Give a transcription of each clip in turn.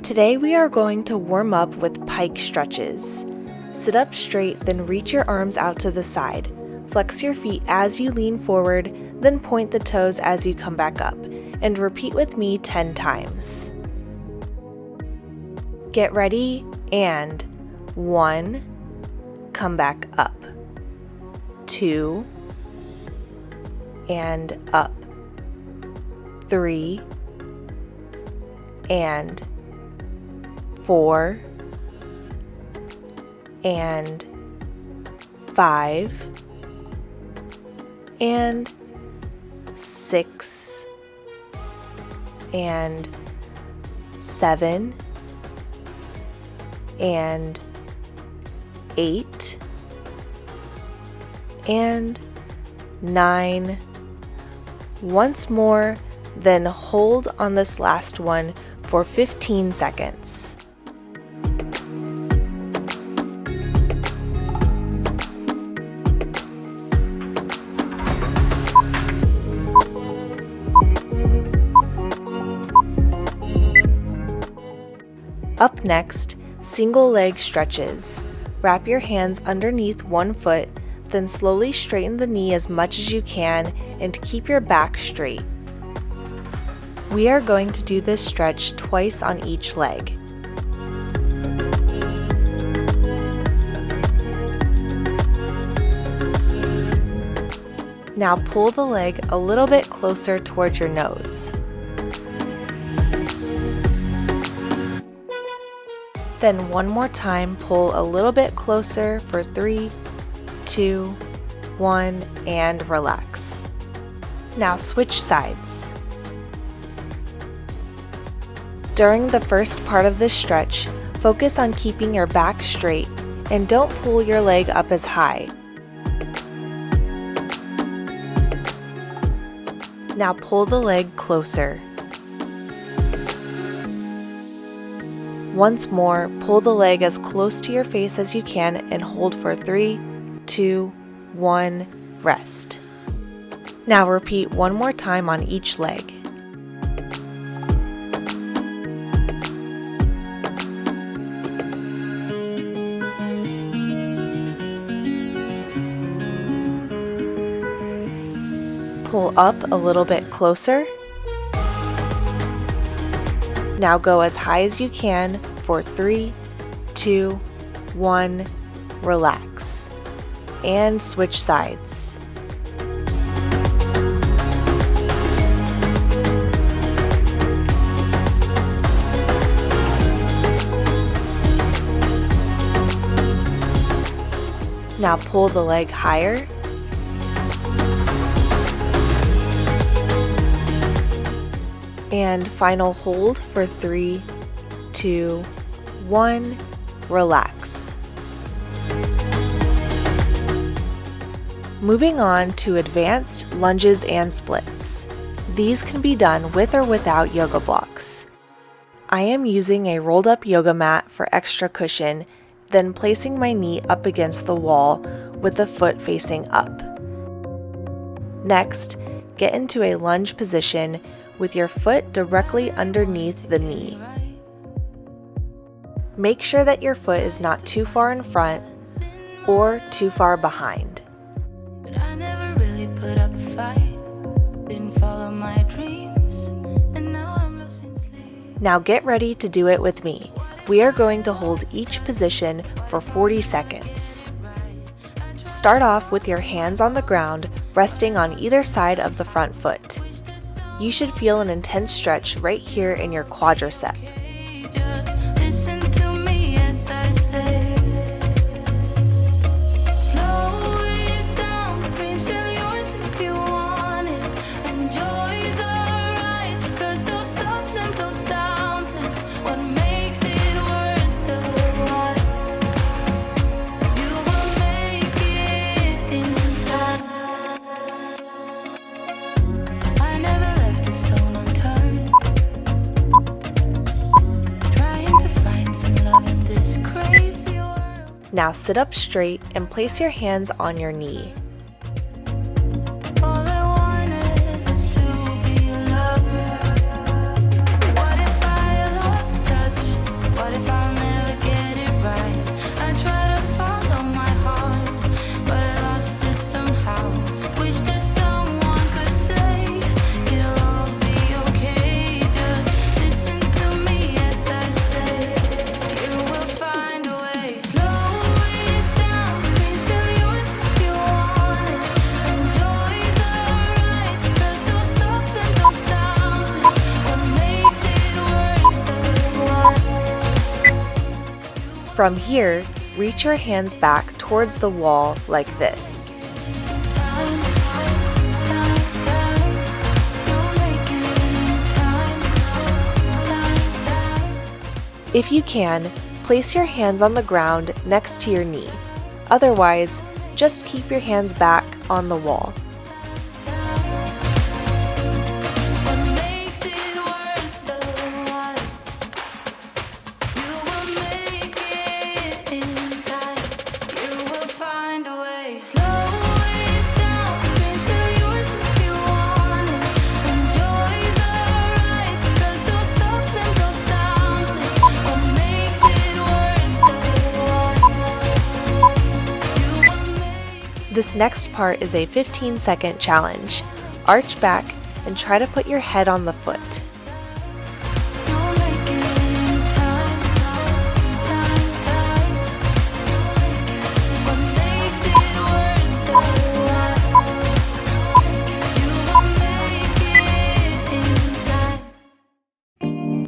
Today we are going to warm up with pike stretches. Sit up straight, then reach your arms out to the side. Flex your feet as you lean forward, then point the toes as you come back up, and repeat with me 10 times. Get ready, and 1, come back up, 2, and up, 3, and 4, and 5, and 6, and 7, and 8, and 9. Once more, then hold on this last one for 15 seconds. Up next, single leg stretches. Wrap your hands underneath one foot, then slowly straighten the knee as much as you can and keep your back straight. We are going to do this stretch twice on each leg. Now pull the leg a little bit closer towards your nose. Then one more time, pull a little bit closer for 3, 2, 1, and relax. Now switch sides. During the first part of this stretch, focus on keeping your back straight and don't pull your leg up as high. Now pull the leg closer. Once more, pull the leg as close to your face as you can and hold for 3, 2, 1, rest. Now repeat one more time on each leg. Pull up a little bit closer. Now go as high as you can for 3, 2, 1, relax. And switch sides. Now pull the leg higher. And final hold for 3, 2, 1, relax. Moving on to advanced lunges and splits. These can be done with or without yoga blocks. I am using a rolled up yoga mat for extra cushion, then placing my knee up against the wall with the foot facing up. Next, get into a lunge position with your foot directly underneath the knee. Make sure that your foot is not too far in front or too far behind. But I never really put up a fight, didn't follow my dreams, and now I'm losing sleep. Now get ready to do it with me. We are going to hold each position for 40 seconds. Start off with your hands on the ground, resting on either side of the front foot. You should feel an intense stretch right here in your quadricep. Just listen to me as I say. Slow it down, dreams still yours if you want it. Enjoy the ride, 'cause those ups and those downs is what makes it worth the while. You will make it in time. I never left a stone unturned, trying to find some love in this crazy world. Now sit up straight and place your hands on your knee. All I wanted was to be loved. What if I lost touch? From here, reach your hands back towards the wall like this. If you can, place your hands on the ground next to your knee. Otherwise, just keep your hands back on the wall. This next part is a 15-second challenge. Arch back and try to put your head on the foot.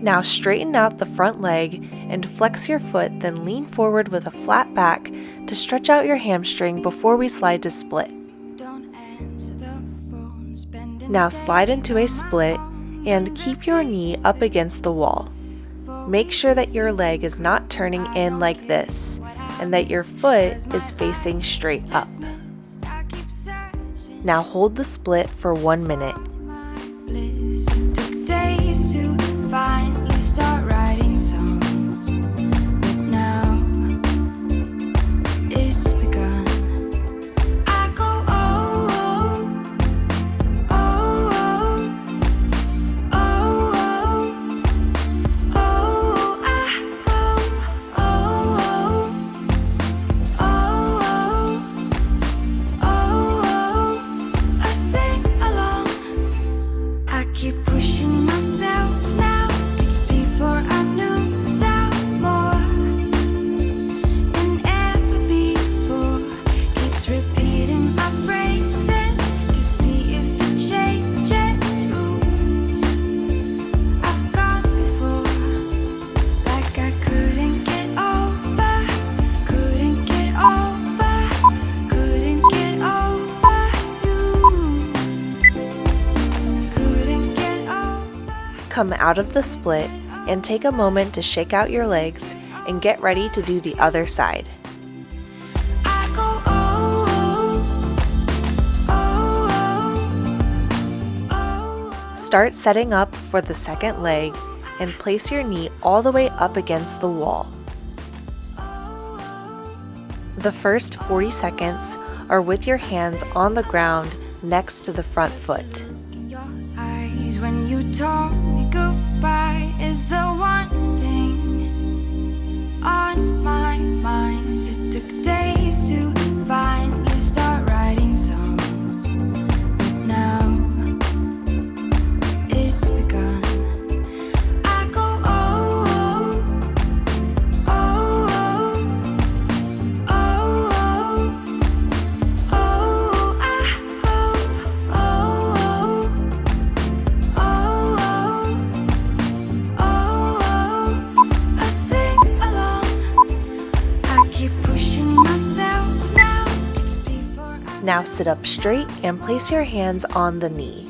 Now straighten out the front leg and flex your foot, then lean forward with a flat back to stretch out your hamstring before we slide to split. Now slide into a split and keep your knee up against the wall. Make sure that your leg is not turning in like this and that your foot is facing straight up. Now hold the split for 1 minute. Finally start writing songs, but now it's begun. I go oh, oh, oh, oh, oh, oh, oh, I go oh, oh, oh, oh, oh, I sing along. I keep pushing myself now. Come out of the split and take a moment to shake out your legs and get ready to do the other side. Start setting up for the second leg and place your knee all the way up against the wall. The first 40 seconds are with your hands on the ground next to the front foot. When you told me goodbye is the one thing on my mind. It took days to finally start writing songs, but now it's begun. I go oh, oh, oh, oh, oh, oh, I go oh, Now sit up straight and place your hands on the knee.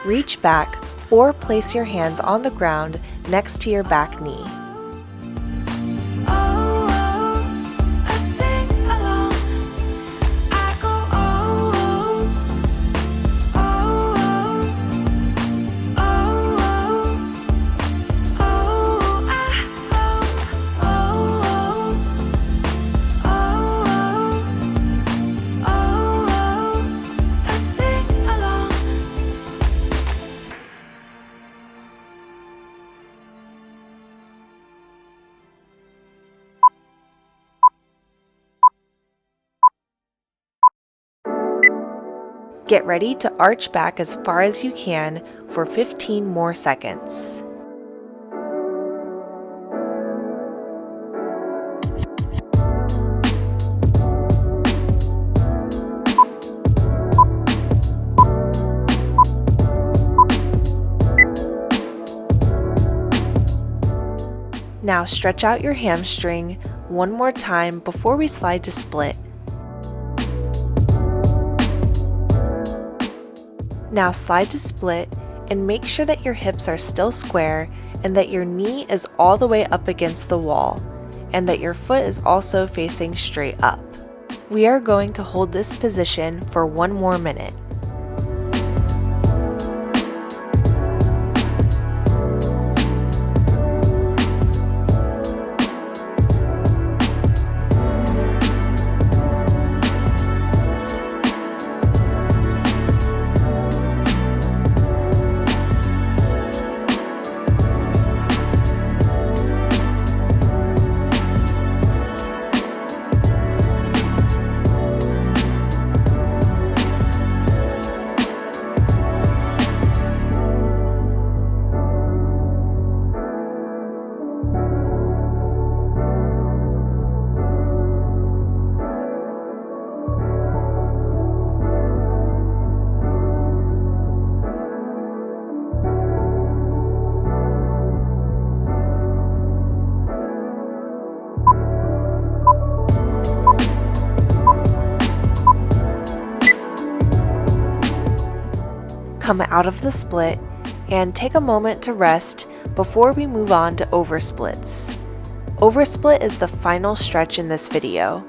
Reach back or place your hands on the ground next to your back knee. Get ready to arch back as far as you can for 15 more seconds. Now stretch out your hamstring one more time before we slide to split. Now slide to split and make sure that your hips are still square and that your knee is all the way up against the wall and that your foot is also facing straight up. We are going to hold this position for 1 more minute. Come out of the split and take a moment to rest before we move on to oversplits. Oversplit is the final stretch in this video.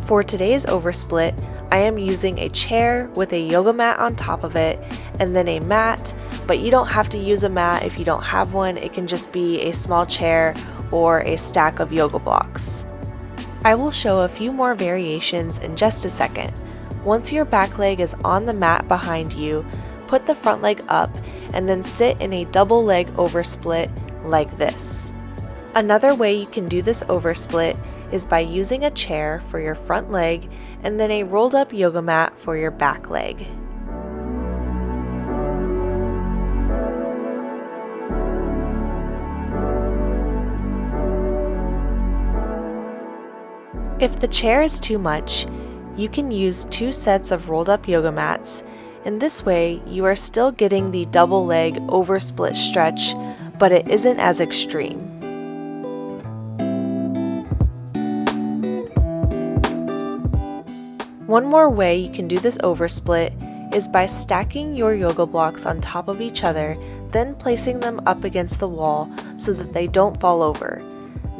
For today's oversplit, I am using a chair with a yoga mat on top of it and then a mat, but you don't have to use a mat if you don't have one. It can just be a small chair or a stack of yoga blocks. I will show a few more variations in just a second. Once your back leg is on the mat behind you, put the front leg up and then sit in a double leg oversplit like this. Another way you can do this oversplit is by using a chair for your front leg and then a rolled up yoga mat for your back leg. If the chair is too much, you can use 2 sets of rolled up yoga mats, and this way you are still getting the double leg oversplit stretch, but it isn't as extreme. One more way you can do this oversplit is by stacking your yoga blocks on top of each other, then placing them up against the wall so that they don't fall over.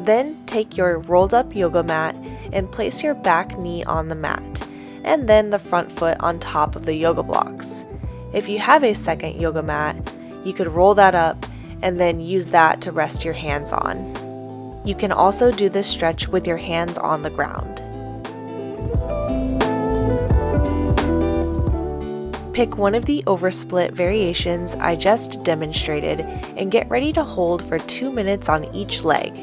Then take your rolled up yoga mat and place your back knee on the mat, and then the front foot on top of the yoga blocks. If you have a second yoga mat, you could roll that up and then use that to rest your hands on. You can also do this stretch with your hands on the ground. Pick one of the oversplit variations I just demonstrated and get ready to hold for 2 minutes on each leg.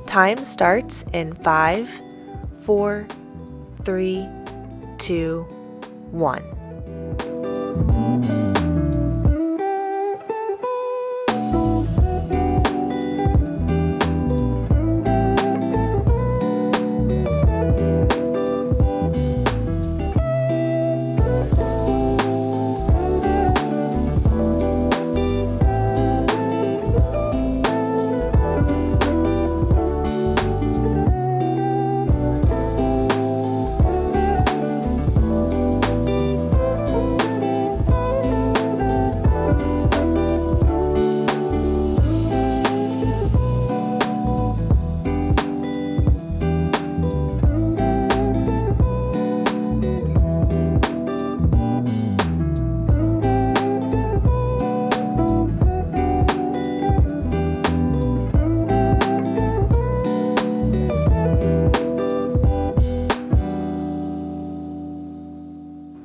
Time starts in 5, 4, 3, 2, 1.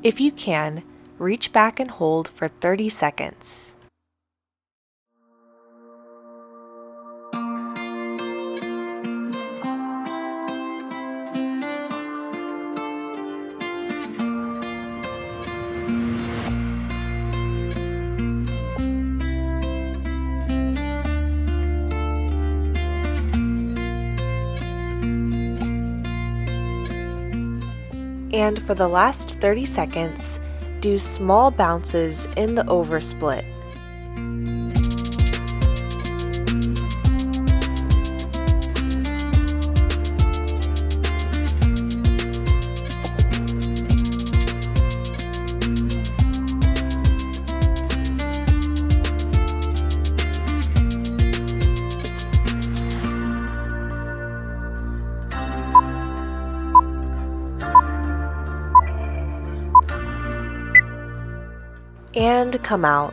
If you can, reach back and hold for 30 seconds. And for the last 30 seconds, do small bounces in the oversplit. And come out.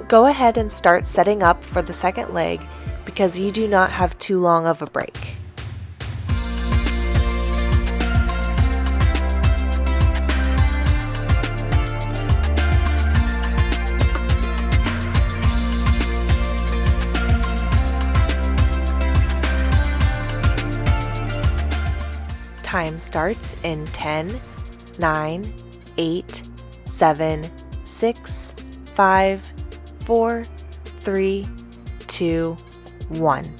Go ahead and start setting up for the second leg because you do not have too long of a break. Time starts in 10, 9, 8, 7, 6, 5, 4, 3, 2, 1.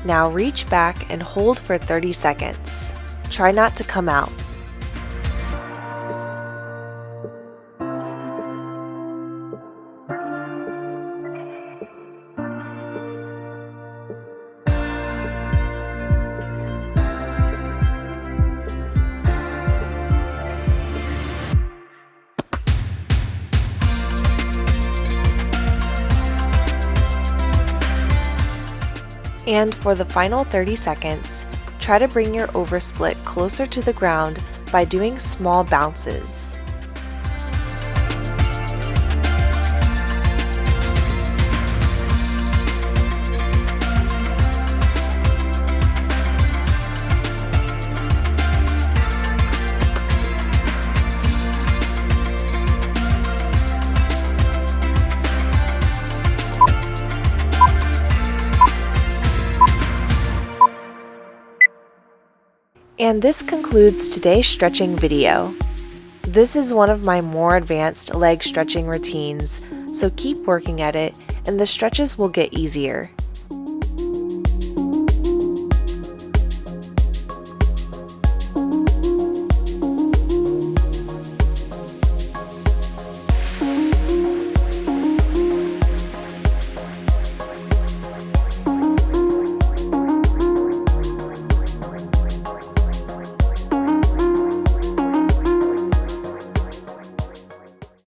Now reach back and hold for 30 seconds. Try not to come out. And for the final 30 seconds, try to bring your oversplit closer to the ground by doing small bounces. And this concludes today's stretching video. This is one of my more advanced leg stretching routines, so keep working at it and the stretches will get easier.